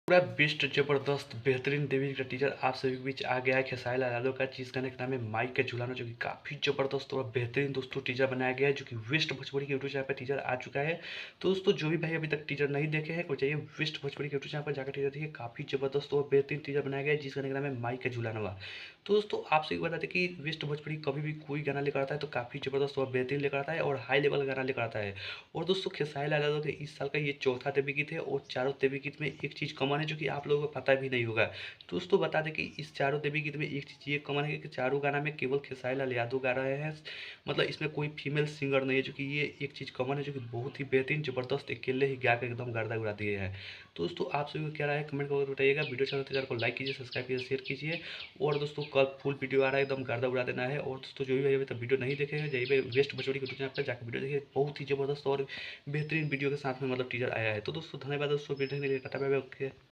पूरा बेस्ट जबरदस्त बेहतरीन देवी का टीजर आप सभी के बीच आ गया है। खेसारी लाल यादव का जिस गाने का नाम है माइक का झूलाना, जो कि काफी जबरदस्त और बेहतरीन दोस्तों टीजर बनाया गया है, जो कि वेस्ट भोजपुरी के यूट्यूब चैनल पर टीजर आ चुका है। तो दोस्तों जो भी भाई अभी तक टीजर नहीं देखे हैं, को चाहिए वेस्ट भोजपुरी के यूट्यूब चैनल पर जाकर टीजर देखिए। काफी जबरदस्त और बेहतरीन टीजर बनाया गया है जिस गाने का नाम है माइक का झूलाना हुआ। तो दोस्तों आप सभी को बता दें कि वेस्ट भोजपुरी कभी भी कोई गाना लेकर आता है तो काफी जबरदस्त और बेहतरीन लेकर आता है और हाई लेवल का गाना लेकर आता है। और दोस्तों खेसारी लाल यादव के इस साल का ये चौथा देवी गीत है और चारों देवी गीत में एक चीज़ कॉमन है जो कि आप लोगों को पता भी नहीं होगा। तो दोस्तों बता दें कि इस चारों देवी गीत में एक चीज़ ये कॉमन है कि चारों गाना में केवल खेसारी लाल यादव गा रहे हैं। मतलब इसमें कोई फीमेल सिंगर नहीं है, जो कि ये एक चीज़ कॉमन है जो कि बहुत ही बेहतरीन जबरदस्त अकेले ही गा के एकदम गर्दा उड़ा दिए हैं। तो दोस्तों आप सभी को क्या राय है कमेंट करके बताइएगा। वीडियो चैनल चैनल को लाइक कीजिए, सब्सक्राइब कीजिए, शेयर कीजिए। और दोस्तों कल फुल वीडियो आ रहा है, एकदम गर्दा उड़ा देना है। और दोस्तों जो भी भाई अभी तक वीडियो नहीं देखे हैं, जाइए वेस्ट भोजपुरी यूट्यूब चैनल पर जाकर वीडियो देखिए। बहुत ही जबरदस्त और बेहतरीन वीडियो के साथ में मतलब टीजर आया है। तो दोस्तों धन्यवाद दोस्तों, वीडियो देखने के लिए टाटा बाय बाय, ओके।